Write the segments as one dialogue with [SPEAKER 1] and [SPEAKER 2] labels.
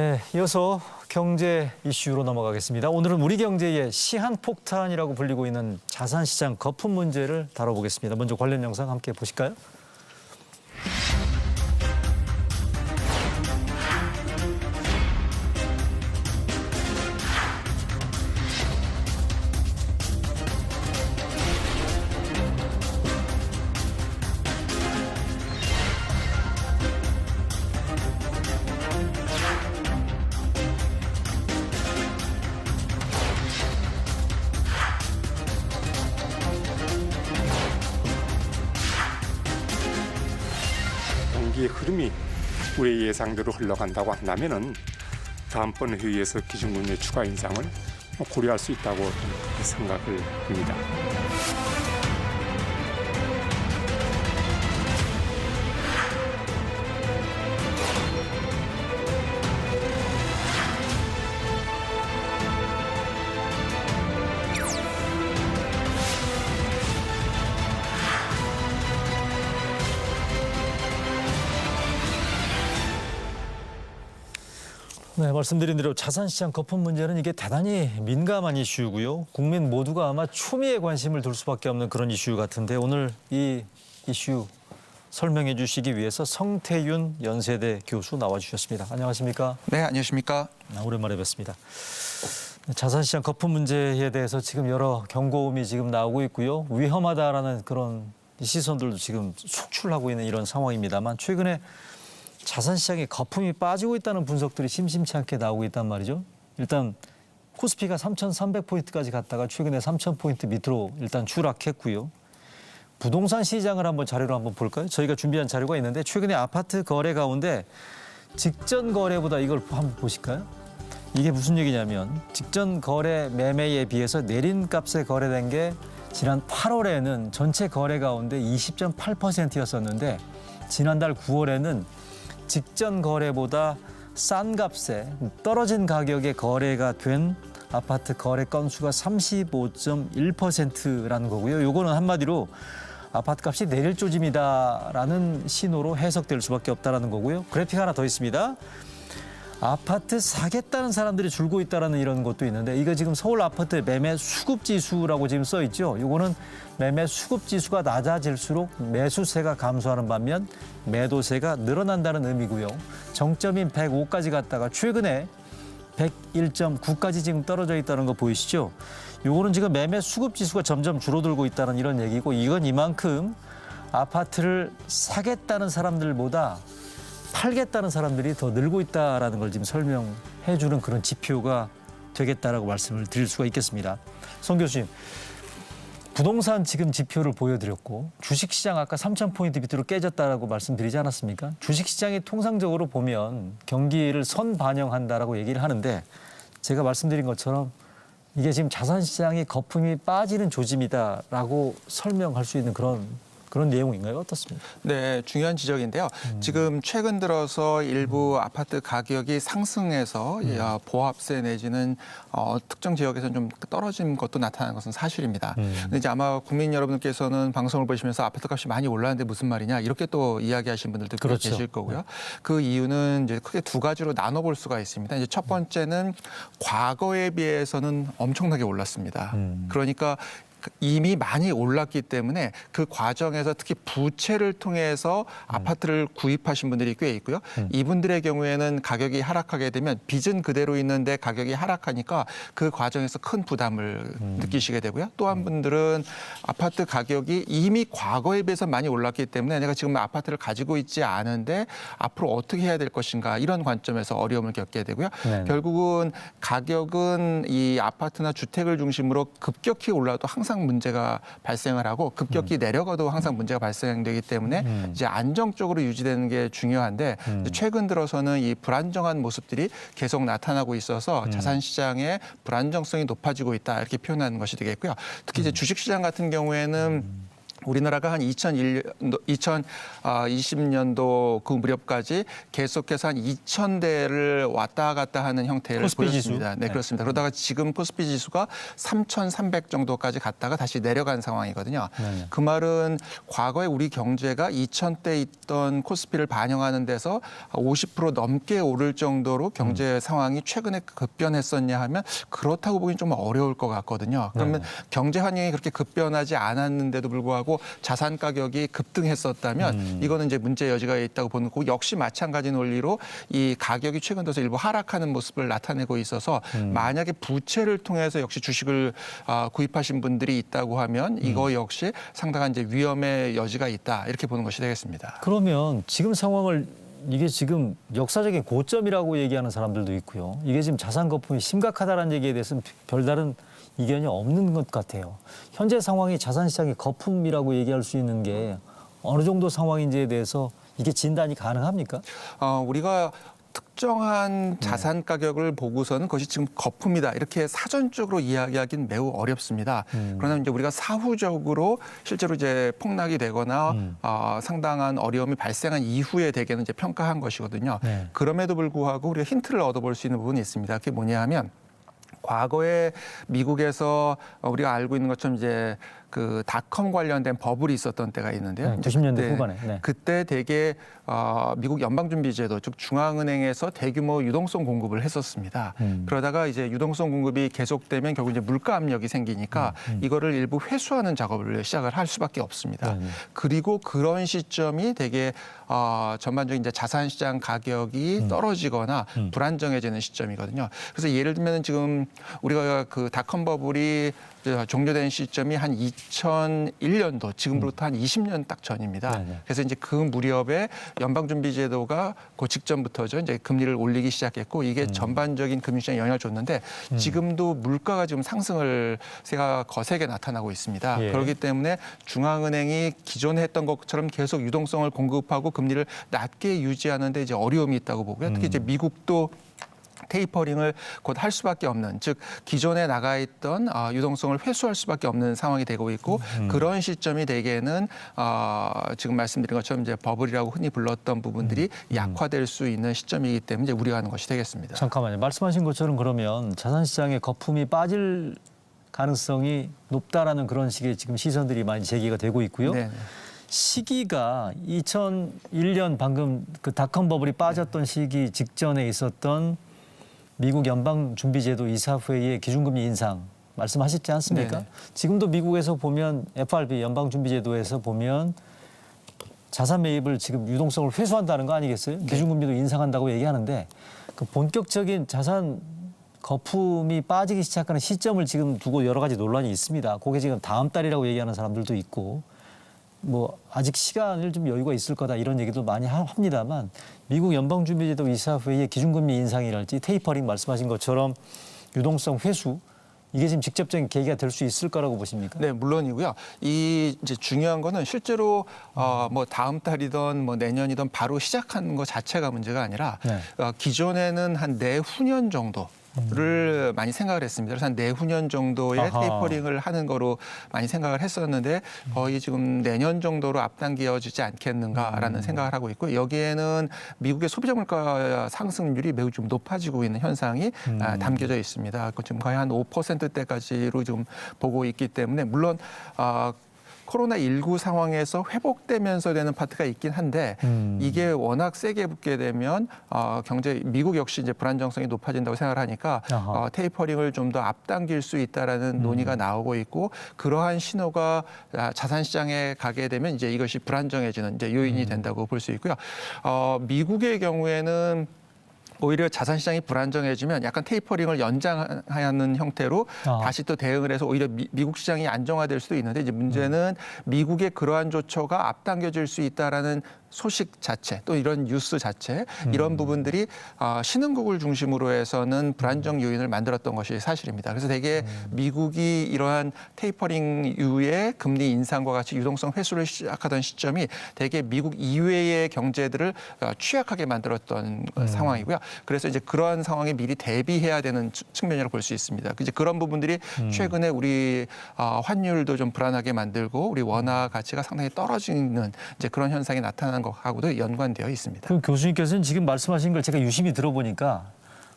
[SPEAKER 1] 네, 이어서 경제 이슈로 넘어가겠습니다. 오늘은 우리 경제의 시한폭탄이라고 불리고 있는 자산시장 거품 문제를 다뤄보겠습니다. 먼저 관련 영상 함께 보실까요?
[SPEAKER 2] 경기의 흐름이 우리의 예상대로 흘러간다고 한다면은 다음번 회의에서 기준금리 추가 인상을 고려할 수 있다고 생각을 합니다.
[SPEAKER 1] 네, 말씀드린 대로 자산시장 거품 문제는 이게 대단히 민감한 이슈고요. 국민 모두가 아마 초미의 관심을 둘 수밖에 없는 그런 이슈 같은데 오늘 이 이슈 설명해 주시기 위해서 성태윤 연세대 교수 나와주셨습니다. 안녕하십니까?
[SPEAKER 3] 네, 안녕하십니까?
[SPEAKER 1] 오랜만에 뵙습니다. 자산시장 거품 문제에 대해서 지금 여러 경고음이 지금 나오고 있고요. 위험하다라는 그런 시선들도 지금 속출하고 있는 이런 상황입니다만 최근에 자산시장에 거품이 빠지고 있다는 분석들이 심심치 않게 나오고 있단 말이죠. 일단 코스피가 3,300포인트까지 갔다가 최근에 3,000포인트 밑으로 일단 추락했고요. 부동산 시장을 한번 자료로 한번 볼까요? 저희가 준비한 자료가 있는데 최근에 아파트 거래 가운데 직전 거래보다 이걸 한번 보실까요? 이게 무슨 얘기냐면 직전 거래 매매에 비해서 내린 값에 거래된 게 지난 8월에는 전체 거래 가운데 20.8%였었는데 지난달 9월에는 직전 거래보다 싼 값에 떨어진 가격에 거래가 된 아파트 거래 건수가 35.1%라는 거고요. 요거는 한마디로 아파트 값이 내릴 조짐이다라는 신호로 해석될 수밖에 없다라는 거고요. 그래픽 하나 더 있습니다. 아파트 사겠다는 사람들이 줄고 있다라는 이런 것도 있는데 이거 지금 서울 아파트 매매 수급 지수라고 지금 써 있죠. 이거는 매매 수급 지수가 낮아질수록 매수세가 감소하는 반면 매도세가 늘어난다는 의미고요. 정점인 105까지 갔다가 최근에 101.9까지 지금 떨어져 있다는 거 보이시죠? 이거는 지금 매매 수급 지수가 점점 줄어들고 있다는 이런 얘기고 이건 이만큼 아파트를 사겠다는 사람들보다 팔겠다는 사람들이 더 늘고 있다는 걸 지금 설명해 주는 그런 지표가 되겠다라고 말씀을 드릴 수가 있겠습니다. 송 교수님, 부동산 지금 지표를 보여드렸고 주식시장 아까 3,000포인트 밑으로 깨졌다라고 말씀드리지 않았습니까? 주식시장이 통상적으로 보면 경기를 선반영한다라고 얘기를 하는데 제가 말씀드린 것처럼 이게 지금 자산시장이 거품이 빠지는 조짐이다라고 설명할 수 있는 그런 내용인가요? 어떻습니까?
[SPEAKER 3] 네, 중요한 지적인데요. 지금 최근 들어서 일부 아파트 가격이 상승해서 보합세 내지는 특정 지역에서는 좀 떨어진 것도 나타나는 것은 사실입니다. 근데 이제 아마 국민 여러분들께서는 방송을 보시면서 아파트 값이 많이 올랐는데 무슨 말이냐 이렇게 또 이야기하신 분들도
[SPEAKER 1] 그렇죠.
[SPEAKER 3] 계실 거고요. 그 이유는 이제 크게 두 가지로 나눠볼 수가 있습니다. 이제 첫 번째는 과거에 비해서는 엄청나게 올랐습니다. 그러니까 이미 많이 올랐기 때문에 그 과정에서 특히 부채를 통해서 아파트를 구입하신 분들이 꽤 있고요. 이분들의 경우에는 가격이 하락하게 되면 빚은 그대로 있는데 가격이 하락하니까 그 과정에서 큰 부담을 느끼시게 되고요. 또 한 분들은 아파트 가격이 이미 과거에 비해서 많이 올랐기 때문에 내가 지금 아파트를 가지고 있지 않은데 앞으로 어떻게 해야 될 것인가 이런 관점에서 어려움을 겪게 되고요. 결국은 가격은 이 아파트나 주택을 중심으로 급격히 올라도 항상 문제가 발생을 하고 급격히 내려가도 항상 문제가 발생되기 때문에 이제 안정적으로 유지되는 게 중요한데 최근 들어서는 이 불안정한 모습들이 계속 나타나고 있어서 자산시장의 불안정성이 높아지고 있다 이렇게 표현하는 것이 되겠고요. 특히 이제 주식시장 같은 경우에는 우리나라가 한 2020년도 그 무렵까지 계속해서 한 2,000대를 왔다 갔다 하는 형태를
[SPEAKER 1] 코스피
[SPEAKER 3] 보였습니다.
[SPEAKER 1] 지수?
[SPEAKER 3] 네, 그렇습니다. 그러다가 지금 코스피 지수가 3,300 정도까지 갔다가 다시 내려간 상황이거든요.
[SPEAKER 1] 네네.
[SPEAKER 3] 그 말은 과거에 우리 경제가 2,000대 있던 코스피를 반영하는 데서 50% 넘게 오를 정도로 경제 상황이 최근에 급변했었냐 하면 그렇다고 보기는 좀 어려울 것 같거든요. 그러면 경제 환경이 그렇게 급변하지 않았는데도 불구하고 자산 가격이 급등했었다면 이거는 이제 문제 여지가 있다고 보는 거고 역시 마찬가지 논리로 이 가격이 최근 들어서 일부 하락하는 모습을 나타내고 있어서 만약에 부채를 통해서 역시 주식을 구입하신 분들이 있다고 하면 이거 역시 상당한 이제 위험의 여지가 있다 이렇게 보는 것이 되겠습니다.
[SPEAKER 1] 그러면 지금 상황을 이게 지금 역사적인 고점이라고 얘기하는 사람들도 있고요. 이게 지금 자산 거품이 심각하다는 얘기에 대해서는 별다른 이견이 없는 것 같아요. 현재 상황이 자산시장의 거품이라고 얘기할 수 있는 게 어느 정도 상황인지에 대해서 이게 진단이 가능합니까?
[SPEAKER 3] 우리가 특정한 자산 가격을 보고서는 그것이 지금 거품이다 이렇게 사전적으로 이야기하기는 매우 어렵습니다. 그러나 이제 우리가 사후적으로 실제로 이제 폭락이 되거나 상당한 어려움이 발생한 이후에 대개는 이제 평가한 것이거든요.
[SPEAKER 1] 네.
[SPEAKER 3] 그럼에도 불구하고 우리가 힌트를 얻어볼 수 있는 부분이 있습니다. 그게 뭐냐 하면 과거에 미국에서 우리가 알고 있는 것처럼 이제 그 닷컴 관련된 버블이 있었던 때가 있는데요.
[SPEAKER 1] 90년대 후반에. 네.
[SPEAKER 3] 그때 대개 미국 연방준비제도 즉 중앙은행에서 대규모 유동성 공급을 했었습니다. 그러다가 이제 유동성 공급이 계속되면 결국 이제 물가 압력이 생기니까 이거를 일부 회수하는 작업을 시작을 할 수밖에 없습니다. 그리고 그런 시점이 되게 전반적인 이제 자산시장 가격이 떨어지거나 불안정해지는 시점이거든요. 그래서 예를 들면 지금 우리가 그 닷컴 버블이 종료된 시점이 한 2001년도 지금부터 한 20년 딱 전입니다.
[SPEAKER 1] 네네.
[SPEAKER 3] 그래서 이제 그 무렵에 연방준비제도가 그 직전부터죠 이제 금리를 올리기 시작했고 이게 전반적인 금융시장에 영향을 줬는데 지금도 물가가 지금 상승을 세가 거세게 나타나고 있습니다.
[SPEAKER 1] 예.
[SPEAKER 3] 그렇기 때문에 중앙은행이 기존에 했던 것처럼 계속 유동성을 공급하고 금리를 낮게 유지하는데 이제 어려움이 있다고 보고요. 특히 이제 미국도 테이퍼링을 곧 할 수밖에 없는 즉 기존에 나가 있던 유동성을 회수할 수밖에 없는 상황이 되고 있고 그런 시점이 대개는 지금 말씀드린 것처럼 이제 버블이라고 흔히 불렀던 부분들이 약화될 수 있는 시점이기 때문에 이제 우려하는 것이 되겠습니다.
[SPEAKER 1] 잠깐만요. 말씀하신 것처럼 그러면 자산시장의 거품이 빠질 가능성이 높다라는 그런 식의 지금 시선들이 많이 제기가 되고 있고요.
[SPEAKER 3] 네.
[SPEAKER 1] 시기가 2001년 방금 그 닷컴 버블이 빠졌던 시기 직전에 있었던 미국 연방준비제도 이사회의 기준금리 인상 말씀하셨지 않습니까?
[SPEAKER 3] 네네.
[SPEAKER 1] 지금도 미국에서 보면 FRB 연방준비제도에서 보면 자산 매입을 지금 유동성을 회수한다는 거 아니겠어요?
[SPEAKER 3] 네.
[SPEAKER 1] 기준금리도 인상한다고 얘기하는데 그 본격적인 자산 거품이 빠지기 시작하는 시점을 지금 두고 여러 가지 논란이 있습니다. 그게 지금 다음 달이라고 얘기하는 사람들도 있고 뭐 아직 시간을 좀 여유가 있을 거다 이런 얘기도 많이 합니다만 미국 연방준비제도 이사회의 기준금리 인상이랄지 테이퍼링 말씀하신 것처럼 유동성 회수 이게 지금 직접적인 계기가 될 수 있을 거라고 보십니까?
[SPEAKER 3] 네, 물론이고요. 이 이제 중요한 거는 실제로 뭐 다음 달이든 뭐 내년이든 바로 시작하는 것 자체가 문제가 아니라 기존에는 한 내후년 정도를 많이 생각을 했습니다. 그래서 한 내후년 정도의 테이퍼링을 하는 거로 많이 생각을 했었는데 거의 지금 내년 정도로 앞당겨지지 않겠는가라는 생각을 하고 있고 여기에는 미국의 소비자 물가 상승률이 매우 좀 높아지고 있는 현상이 담겨져 있습니다. 지금 거의 한 5%대까지로 지금 보고 있기 때문에 물론 코로나19 상황에서 회복되면서 되는 파트가 있긴 한데 이게 워낙 세게 붙게 되면 경제 미국 역시 이제 불안정성이 높아진다고 생각을 하니까 테이퍼링을 좀 더 앞당길 수 있다라는 논의가 나오고 있고 그러한 신호가 자산 시장에 가게 되면 이제 이것이 불안정해지는 이제 요인이 된다고 볼 수 있고요. 미국의 경우에는 오히려 자산시장이 불안정해지면 약간 테이퍼링을 연장하는 형태로 다시 또 대응을 해서 오히려 미국 시장이 안정화될 수도 있는데 이제 문제는 미국의 그러한 조처가 앞당겨질 수 있다라는 소식 자체 또 이런 뉴스 자체 이런 부분들이 신흥국을 중심으로 해서는 불안정 요인을 만들었던 것이 사실입니다. 그래서 대개 미국이 이러한 테이퍼링 이후에 금리 인상과 같이 유동성 회수를 시작하던 시점이 대개 미국 이외의 경제들을 취약하게 만들었던 상황이고요. 그래서 이제 그러한 상황에 미리 대비해야 되는 측면이라고 볼 수 있습니다. 이제 그런 부분들이 최근에 우리 환율도 좀 불안하게 만들고 우리 원화 가치가 상당히 떨어지는 이제 그런 현상이 나타나는 것하고도 연관되어 있습니다.
[SPEAKER 1] 그 교수님께서는 지금 말씀하신 걸 제가 유심히 들어보니까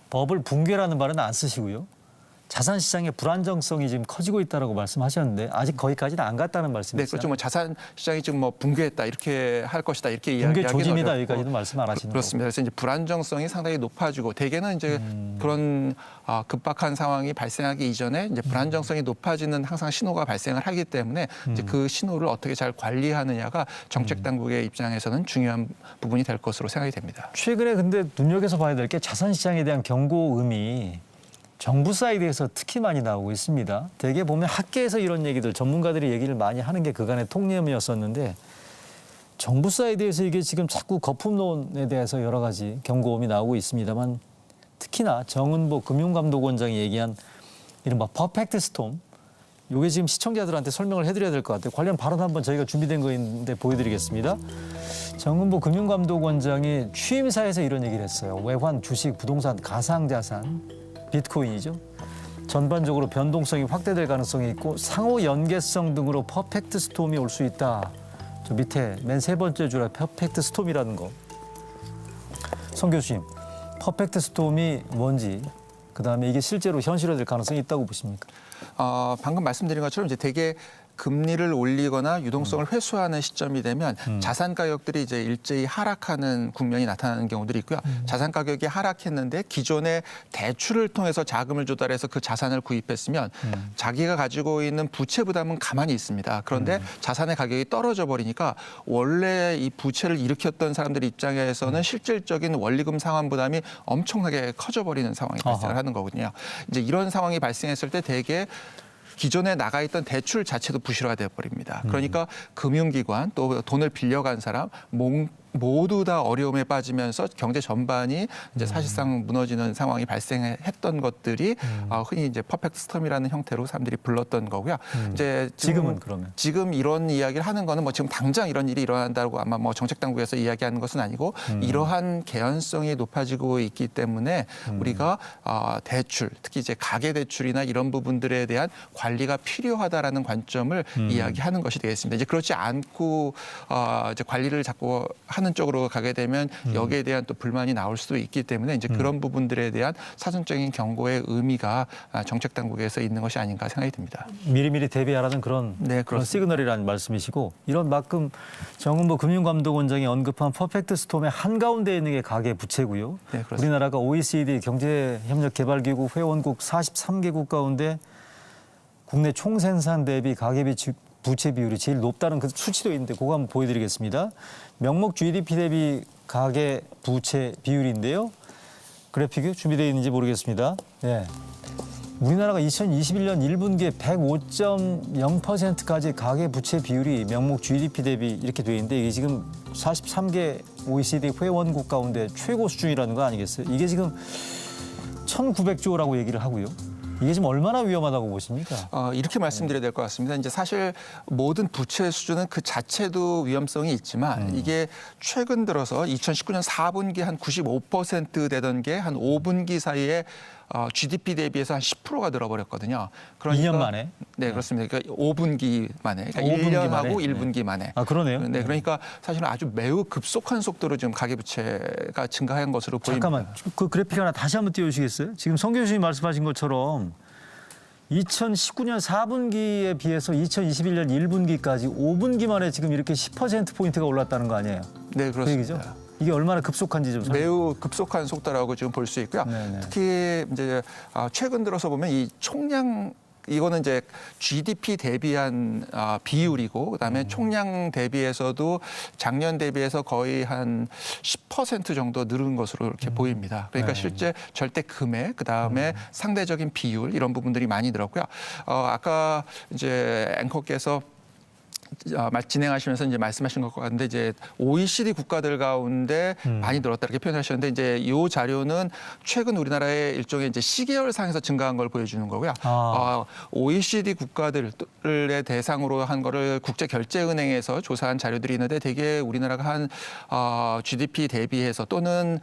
[SPEAKER 1] 버블 붕괴라는 말은 안 쓰시고요. 자산 시장의 불안정성이 지금 커지고 있다라고 말씀하셨는데 아직 거기까지는 안 갔다는 말씀이시죠?
[SPEAKER 3] 네, 그렇죠. 뭐 자산 시장이 지금 뭐 붕괴했다 이렇게 할 것이다 이렇게 이야기하기는
[SPEAKER 1] 붕괴 조짐이다
[SPEAKER 3] 어렵고.
[SPEAKER 1] 여기까지는 말씀 안 하시는 거고.
[SPEAKER 3] 그렇습니다. 그래서 이제 불안정성이 상당히 높아지고 대개는 이제 그런 급박한 상황이 발생하기 이전에 이제 불안정성이 높아지는 항상 신호가 발생을 하기 때문에 이제 그 신호를 어떻게 잘 관리하느냐가 정책 당국의 입장에서는 중요한 부분이 될 것으로 생각이 됩니다.
[SPEAKER 1] 최근에 근데 눈여겨서 봐야 될 게 자산 시장에 대한 경고음이 정부 사이드에서 특히 많이 나오고 있습니다. 대개 보면 학계에서 이런 얘기들 전문가들이 얘기를 많이 하는 게 그간의 통념이었었는데 정부 사이드에서 이게 지금 자꾸 거품론에 대해서 여러 가지 경고음이 나오고 있습니다만 특히나 정은보 금융감독원장이 얘기한 이른바 퍼펙트 스톰 이게 지금 시청자들한테 설명을 해드려야 될 것 같아요. 관련 발언 한번 저희가 준비된 거 있는데 보여드리겠습니다. 정은보 금융감독원장이 취임사에서 이런 얘기를 했어요. 외환, 주식, 부동산, 가상자산 비트코인이죠. 전반적으로 변동성이 확대될 가능성이 있고 상호 연계성 등으로 퍼펙트 스톰이 올 수 있다. 저 밑에 맨 세 번째 줄에 퍼펙트 스톰이라는 거. 성 교수님, 퍼펙트 스톰이 뭔지 그다음에 이게 실제로 현실화될 가능성이 있다고 보십니까?
[SPEAKER 3] 방금 말씀드린 것처럼 이제 되게 금리를 올리거나 유동성을 회수하는 시점이 되면 자산 가격들이 이제 일제히 하락하는 국면이 나타나는 경우들이 있고요. 자산 가격이 하락했는데 기존에 대출을 통해서 자금을 조달해서 그 자산을 구입했으면 자기가 가지고 있는 부채 부담은 가만히 있습니다. 그런데 자산의 가격이 떨어져 버리니까 원래 이 부채를 일으켰던 사람들 입장에서는 실질적인 원리금 상환 부담이 엄청나게 커져 버리는 상황이 발생을 하는 거거든요. 이제 이런 상황이 발생했을 때 대개 기존에 나가 있던 대출 자체도 부실화가 되어버립니다. 그러니까 금융기관 또 돈을 빌려간 사람 모두 다 어려움에 빠지면서 경제 전반이 이제 사실상 무너지는 상황이 발생했던 것들이 흔히 이제 퍼펙트 스톰이라는 형태로 사람들이 불렀던 거고요. 이제
[SPEAKER 1] 지금은 그러면
[SPEAKER 3] 지금 이런 이야기를 하는 거는 뭐 지금 당장 이런 일이 일어난다고 아마 뭐 정책 당국에서 이야기하는 것은 아니고 이러한 개연성이 높아지고 있기 때문에 우리가 대출, 특히 이제 가계 대출이나 이런 부분들에 대한 관리가 필요하다라는 관점을 이야기하는 것이 되겠습니다. 이제 그렇지 않고 이제 관리를 자꾸 하는 쪽으로 가게 되면 여기에 대한 또 불만이 나올 수도 있기 때문에 이제 그런 부분들에 대한 사전적인 경고의 의미가 정책 당국에서 있는 것이 아닌가 생각이 듭니다.
[SPEAKER 1] 미리미리 대비하라는 그런 시그널이라는 말씀이시고 이런 만큼 정은보 금융감독원장이 언급한 퍼펙트 스톰의 한가운데에 있는 게 가계 부채고요.
[SPEAKER 3] 네,
[SPEAKER 1] 우리나라가 OECD 경제협력개발기구 회원국 43개국 가운데 국내 총생산 대비 가계 부채 비율이 제일 높다는 그 수치도 있는데 그거 한번 보여드리겠습니다. 명목 GDP 대비 가계 부채 비율인데요. 그래픽이 준비되어 있는지 모르겠습니다. 네. 우리나라가 2021년 1분기에 105.0%까지 가계 부채 비율이 명목 GDP 대비 이렇게 돼 있는데 이게 지금 43개 OECD 회원국 가운데 최고 수준이라는 거 아니겠어요? 이게 지금 1,900조라고 얘기를 하고요. 이게 지금 얼마나 위험하다고 보십니까?
[SPEAKER 3] 이렇게 말씀드려야 될 것 같습니다. 이제 사실 모든 부채 수준은 그 자체도 위험성이 있지만 이게 최근 들어서 2019년 4분기 한 95% 되던 게 한 5분기 사이에 GDP 대비해서 한 10%가 늘어버렸거든요. 그러니까
[SPEAKER 1] 2년 만에?
[SPEAKER 3] 네, 그렇습니다. 그러니까 5분기 만에, 그러니까
[SPEAKER 1] 5분기
[SPEAKER 3] 1년하고
[SPEAKER 1] 만에?
[SPEAKER 3] 1분기 만에.
[SPEAKER 1] 아, 그러네요.
[SPEAKER 3] 네, 그러니까 사실은 아주 매우 급속한 속도로 지금 가계부채가 증가한 것으로 보입니다.
[SPEAKER 1] 잠깐만, 그 그래픽 하나 다시 한번 띄워주시겠어요? 지금 성 교수님 말씀하신 것처럼 2019년 4분기에 비해서 2021년 1분기까지 5분기 만에 지금 이렇게 10%포인트가 올랐다는 거 아니에요?
[SPEAKER 3] 네,
[SPEAKER 1] 그 얘기죠?
[SPEAKER 3] 그렇습니다.
[SPEAKER 1] 이게 얼마나 급속한지 좀
[SPEAKER 3] 매우 급속한 속도라고 지금 볼 수 있고요.
[SPEAKER 1] 네네.
[SPEAKER 3] 특히 이제 최근 들어서 보면 이 총량 이거는 이제 GDP 대비한 비율이고 그다음에 총량 대비해서도 작년 대비해서 거의 한 10% 정도 늘은 것으로 이렇게 보입니다. 그러니까
[SPEAKER 1] 네.
[SPEAKER 3] 실제 절대 금액 그다음에 상대적인 비율 이런 부분들이 많이 늘었고요. 아까 이제 앵커께서 진행하시면서 이제 말씀하신 것 같은데 이제 OECD 국가들 가운데 많이 늘었다 이렇게 표현하셨는데 이제 이 자료는 최근 우리나라의 일종의 이제 시계열상에서 증가한 걸 보여주는 거고요. OECD 국가들의 대상으로 한 거를 국제결제은행에서 조사한 자료들이 있는데 대개 우리나라가 한 GDP 대비해서 또는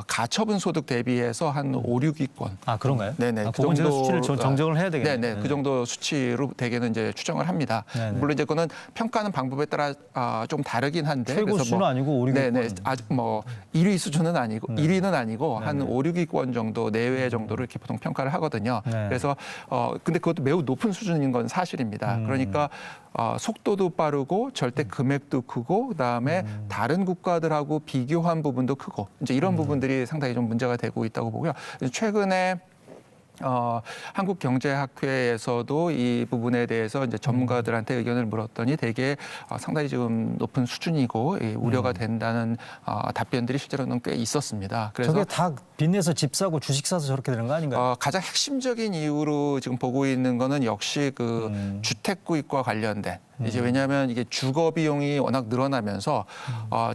[SPEAKER 3] 가처분 소득 대비해서 한 5, 6위권.
[SPEAKER 1] 그런가요?
[SPEAKER 3] 네네. 그
[SPEAKER 1] 그건 제가 수치를 정정을 해야 되겠네요.
[SPEAKER 3] 네네. 그 정도 수치로 대개는 이제 추정을 합니다.
[SPEAKER 1] 네네.
[SPEAKER 3] 물론 이제 그거는 평가하는 방법에 따라 좀 다르긴 한데.
[SPEAKER 1] 최고
[SPEAKER 3] 그래서
[SPEAKER 1] 수준은 아니고 5, 6위권.
[SPEAKER 3] 네네. 아직 뭐 1위 수준은 아니고 1위는 아니고 한 5, 6위권 정도 내외 정도로 이렇게 보통 평가를 하거든요.
[SPEAKER 1] 네.
[SPEAKER 3] 그래서 근데 그것도 매우 높은 수준인 건 사실입니다. 그러니까 속도도 빠르고 절대 금액도 크고 그다음에 다른 국가들하고 비교한 부분도 크고 이제 이런 부분들이 상당히 좀 문제가 되고 있다고 보고요. 최근에 한국경제학회에서도 이 부분에 대해서 이제 전문가들한테 의견을 물었더니 되게 상당히 지금 높은 수준이고 우려가 된다는 답변들이 실제로는 꽤 있었습니다. 그래서
[SPEAKER 1] 저게 다 빚내서 집 사고 주식 사서 저렇게 되는 거 아닌가요?
[SPEAKER 3] 가장 핵심적인 이유로 지금 보고 있는 거는 역시 그 주택 구입과 관련된 이제 왜냐하면 이게 주거 비용이 워낙 늘어나면서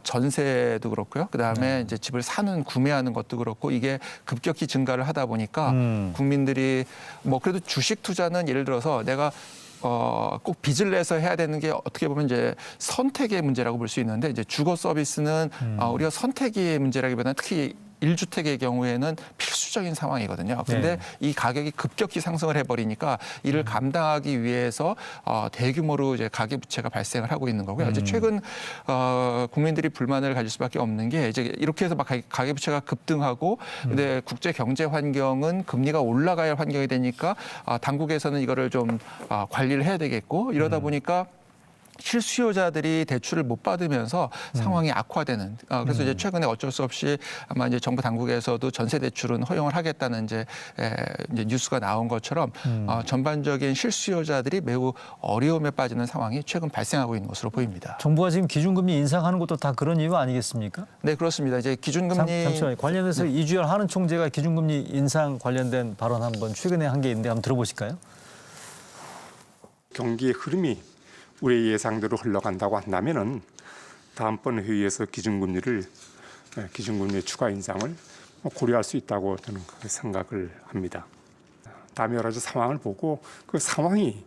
[SPEAKER 3] 전세도 그렇고요. 그다음에 이제 집을 사는 구매하는 것도 그렇고 이게 급격히 증가를 하다 보니까 국민들이 뭐 그래도 주식 투자는 예를 들어서 내가 꼭 빚을 내서 해야 되는 게 어떻게 보면 이제 선택의 문제라고 볼 수 있는데 이제 주거 서비스는 우리가 선택의 문제라기보다는 특히 1주택의 경우에는 필수적인 상황이거든요. 근데 이 가격이 급격히 상승을 해버리니까 이를 감당하기 위해서 대규모로 이제 가계부채가 발생을 하고 있는 거고요. 이제 최근 국민들이 불만을 가질 수밖에 없는 게 이제 이렇게 해서 막 가계부채가 급등하고 근데 국제 경제 환경은 금리가 올라가야 할 환경이 되니까 당국에서는 이거를 좀 관리를 해야 되겠고 이러다 보니까 실수요자들이 대출을 못 받으면서 상황이 악화되는. 그래서 이제 최근에 어쩔 수 없이 아마 이제 정부 당국에서도 전세 대출은 허용을 하겠다는 이제 뉴스가 나온 것처럼 전반적인 실수요자들이 매우 어려움에 빠지는 상황이 최근 발생하고 있는 것으로 보입니다.
[SPEAKER 1] 정부가 지금 기준금리 인상하는 것도 다 그런 이유 아니겠습니까?
[SPEAKER 3] 네, 그렇습니다. 이제 기준금리
[SPEAKER 1] 잠시만요. 관련해서 이주열 하는 총재가 기준금리 인상 관련된 발언 한번 최근에 한 게 있는데 한번 들어보실까요?
[SPEAKER 2] 경기의 흐름이 우리의 예상대로 흘러간다고 한다면은 다음번 회의에서 기준금리의 추가 인상을 고려할 수 있다고 저는 그렇게 생각을 합니다. 다음에 여러 가지 상황을 보고 그 상황이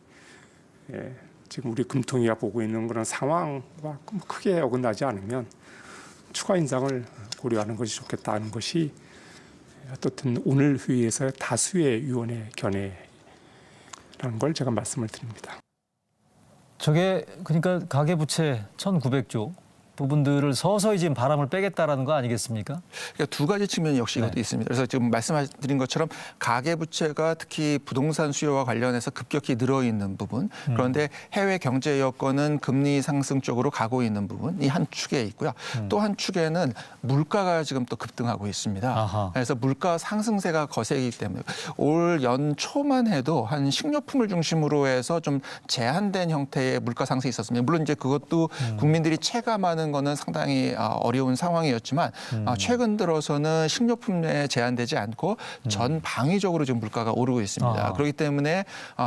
[SPEAKER 2] 지금 우리 금통위가 보고 있는 그런 상황과 크게 어긋나지 않으면 추가 인상을 고려하는 것이 좋겠다는 것이 어떻든 오늘 회의에서 다수의 위원의 견해라는 걸 제가 말씀을 드립니다.
[SPEAKER 1] 저게 그러니까 가계부채 1,900조 부분들을 서서히 지금 바람을 빼겠다라는 거 아니겠습니까?
[SPEAKER 3] 그러니까 두 가지 측면이 역시 이것도 있습니다. 그래서 지금 말씀드린 것처럼 가계부채가 특히 부동산 수요와 관련해서 급격히 늘어 있는 부분, 그런데 해외 경제 여건은 금리 상승 쪽으로 가고 있는 부분이 한 축에 있고요. 또 한 축에는 물가가 지금 또 급등하고 있습니다.
[SPEAKER 1] 아하.
[SPEAKER 3] 그래서 물가 상승세가 거세기 때문에 올 연초만 해도 한 식료품을 중심으로 해서 좀 제한된 형태의 물가 상승이 있었습니다. 물론 이제 그것도 국민들이 체감하는 거는 상당히 어려운 상황이었지만 최근 들어서는 식료품에 제한되지 않고 전방위적으로 지금 물가가 오르고 있습니다. 그렇기 때문에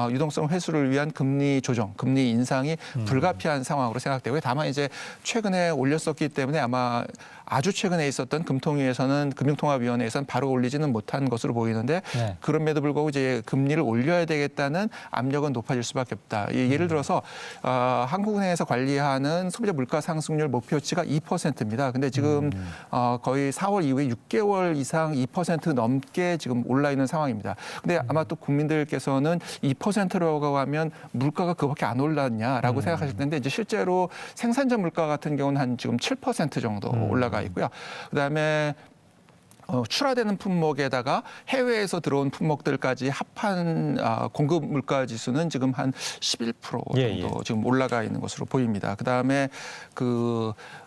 [SPEAKER 3] 유동성 회수를 위한 금리 조정, 금리 인상이 불가피한 상황으로 생각되고요. 다만 이제 최근에 올렸었기 때문에 아마 아주 최근에 있었던 금통위에서는 금융통화위원회에서는 바로 올리지는 못한 것으로 보이는데 그럼에도 불구하고 이제 금리를 올려야 되겠다는 압력은 높아질 수밖에 없다. 예를 들어서 한국은행에서 관리하는 소비자 물가 상승률 목표치가 2%입니다. 근데 지금 거의 4월 이후에 6개월 이상 2% 넘게 지금 올라 있는 상황입니다. 근데 아마 또 국민들께서는 2%라고 하면 물가가 그밖에 안 올랐냐라고 생각하실 텐데 이제 실제로 생산자 물가 같은 경우는 한 지금 7% 정도 올라가 있고요. 그다음에 출하되는 품목에다가 해외에서 들어온 품목들까지 합한 공급 물가 지수는 지금 한 11% 정도 지금 올라가 있는 것으로 보입니다. 그다음에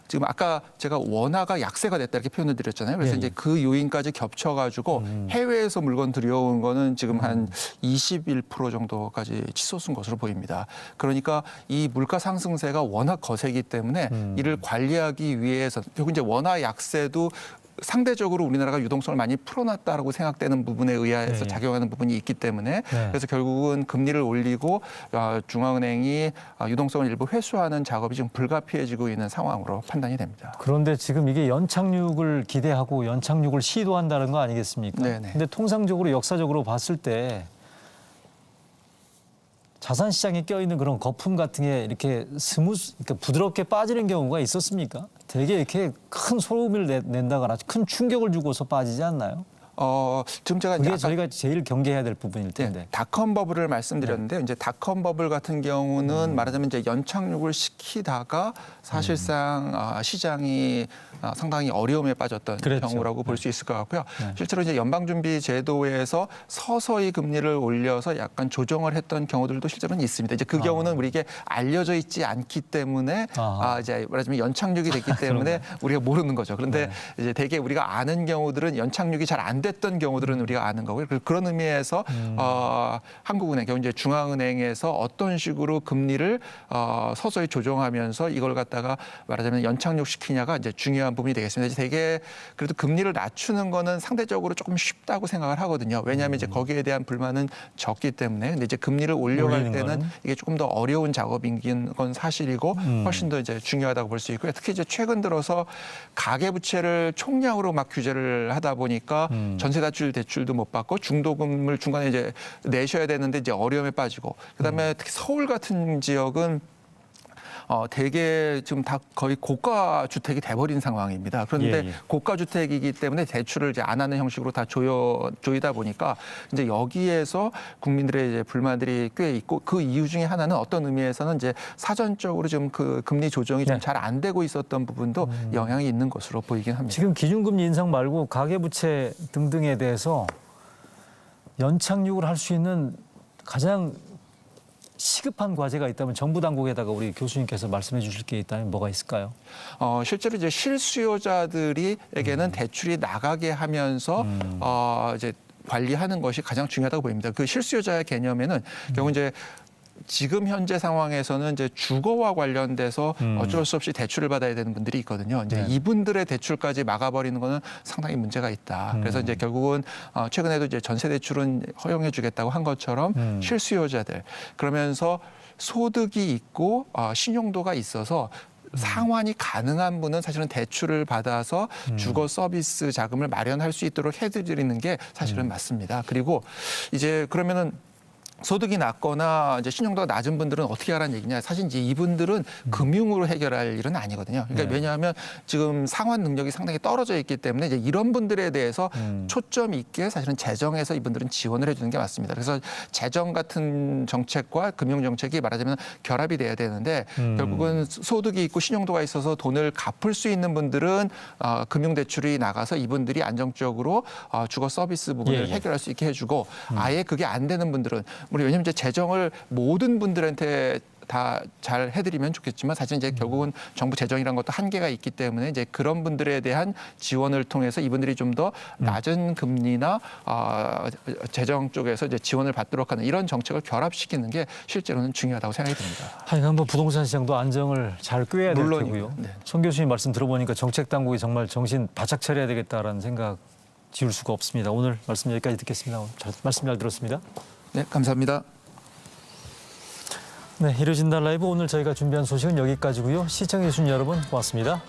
[SPEAKER 3] 지금 아까 제가 원화가 약세가 됐다 이렇게 표현을 드렸잖아요. 그래서 이제 그 요인까지 겹쳐가지고 해외에서 물건 들여온 거는 지금 한 21% 정도까지 치솟은 것으로 보입니다. 그러니까 이 물가 상승세가 워낙 거세기 때문에 이를 관리하기 위해서 결국 이제 원화 약세도 상대적으로 우리나라가 유동성을 많이 풀어놨다라고 생각되는 부분에 의해서
[SPEAKER 1] 네.
[SPEAKER 3] 작용하는 부분이 있기 때문에
[SPEAKER 1] 네.
[SPEAKER 3] 그래서 결국은 금리를 올리고 중앙은행이 유동성을 일부 회수하는 작업이 지금 불가피해지고 있는 상황으로 판단이 됩니다.
[SPEAKER 1] 그런데 지금 이게 연착륙을 기대하고 연착륙을 시도한다는 거 아니겠습니까?
[SPEAKER 3] 네네.
[SPEAKER 1] 근데 통상적으로 역사적으로 봤을 때 자산 시장에 껴있는 그런 거품 같은 게 이렇게 그러니까 부드럽게 빠지는 경우가 있었습니까? 되게 이렇게 큰 소음을 낸다거나 큰 충격을 주고서 빠지지 않나요?
[SPEAKER 3] 지금 제가
[SPEAKER 1] 그게
[SPEAKER 3] 아까
[SPEAKER 1] 저희가 제일 경계해야 될 부분일 텐데.
[SPEAKER 3] 네, 닷컴 버블을 말씀드렸는데 이제 닷컴 버블 같은 경우는 말하자면 이제 연착륙을 시키다가 사실상 시장이 상당히 어려움에 빠졌던
[SPEAKER 1] 그랬죠.
[SPEAKER 3] 경우라고 볼 수 있을 것 같고요.
[SPEAKER 1] 네.
[SPEAKER 3] 실제로 이제 연방준비제도에서 서서히 금리를 올려서 약간 조정을 했던 경우들도 실제로는 있습니다. 이제 그 경우는 우리에게 알려져 있지 않기 때문에 이제 말하자면 연착륙이 됐기 때문에 우리가 모르는 거죠. 그런데 이제 대개 우리가 아는 경우들은 연착륙이 잘 안 됐던 경우들은 우리가 아는 거고요. 그런 의미에서 한국은행, 경우 이제 중앙은행에서 어떤 식으로 금리를 서서히 조정하면서 이걸 갖다가 말하자면 연착륙 시키냐가 이제 중요한 부분이 되겠습니다. 이제 되게 그래도 금리를 낮추는 거는 상대적으로 조금 쉽다고 생각을 하거든요. 왜냐하면 이제 거기에 대한 불만은 적기 때문에. 근데 이제 금리를 올려갈 때는
[SPEAKER 1] 거는?
[SPEAKER 3] 이게 조금 더 어려운 작업인 건 사실이고 훨씬 더 이제 중요하다고 볼 수 있고요. 특히 이제 최근 들어서 가계부채를 총량으로 막 규제를 하다 보니까 전세대출 대출도 못 받고 중도금을 중간에 이제 내셔야 되는데 이제 어려움에 빠지고 그다음에 특히 서울 같은 지역은 대개 지금 다 거의 고가 주택이 돼버린 상황입니다. 그런데 고가 주택이기 때문에 대출을 이제 안 하는 형식으로 다 조이다 보니까 이제 여기에서 국민들의 이제 불만들이 꽤 있고 그 이유 중에 하나는 어떤 의미에서는 이제 사전적으로 좀 그 금리 조정이 좀 잘 안 되고 있었던 부분도 영향이 있는 것으로 보이긴 합니다.
[SPEAKER 1] 지금 기준금리 인상 말고 가계부채 등등에 대해서 연착륙을 할 수 있는 가장 시급한 과제가 있다면 정부 당국에다가 우리 교수님께서 말씀해 주실 게 있다면 뭐가 있을까요?
[SPEAKER 3] 실제로 이제 실수요자들에게는 대출이 나가게 하면서 이제 관리하는 것이 가장 중요하다고 보입니다. 그 실수요자의 개념에는 결국 이제 지금 현재 상황에서는 이제 주거와 관련돼서 어쩔 수 없이 대출을 받아야 되는 분들이 있거든요. 이제 이분들의 대출까지 막아버리는 거는 상당히 문제가 있다. 그래서 이제 결국은 최근에도 이제 전세 대출은 허용해주겠다고 한 것처럼 실수요자들 그러면서 소득이 있고 신용도가 있어서 상환이 가능한 분은 사실은 대출을 받아서 주거 서비스 자금을 마련할 수 있도록 해드리는 게 사실은 맞습니다. 그리고 이제 그러면은 소득이 낮거나 이제 신용도가 낮은 분들은 어떻게 하라는 얘기냐. 사실 이제 이분들은 금융으로 해결할 일은 아니거든요. 그러니까 왜냐하면 지금 상환 능력이 상당히 떨어져 있기 때문에 이제 이런 분들에 대해서 초점 있게 사실은 재정에서 이분들은 지원을 해주는 게 맞습니다. 그래서 재정 같은 정책과 금융 정책이 말하자면 결합이 돼야 되는데 결국은 소득이 있고 신용도가 있어서 돈을 갚을 수 있는 분들은 금융 대출이 나가서 이분들이 안정적으로 주거 서비스 부분을 해결할 수 있게 해주고 아예 그게 안 되는 분들은 우리 왜냐하면 이제 재정을 모든 분들한테 다 잘 해드리면 좋겠지만 사실 이제 결국은 정부 재정이라는 것도 한계가 있기 때문에 이제 그런 분들에 대한 지원을 통해서 이분들이 좀 더 낮은 금리나 재정 쪽에서 이제 지원을 받도록 하는 이런 정책을 결합시키는 게 실제로는 중요하다고 생각이 듭니다.
[SPEAKER 1] 하여간 뭐 부동산 시장도 안정을 잘 꾀해야 될
[SPEAKER 3] 물론이고요.
[SPEAKER 1] 테고요.
[SPEAKER 3] 네.
[SPEAKER 1] 송 교수님 말씀 들어보니까 정책 당국이 정말 정신 바짝 차려야 되겠다라는 생각 지울 수가 없습니다. 오늘 말씀 여기까지 듣겠습니다. 말씀 잘 들었습니다.
[SPEAKER 3] 네, 감사합니다.
[SPEAKER 1] 네, 이루어진다 라이브 오늘 저희가 준비한 소식은 여기까지고요. 시청해 주신 여러분 고맙습니다.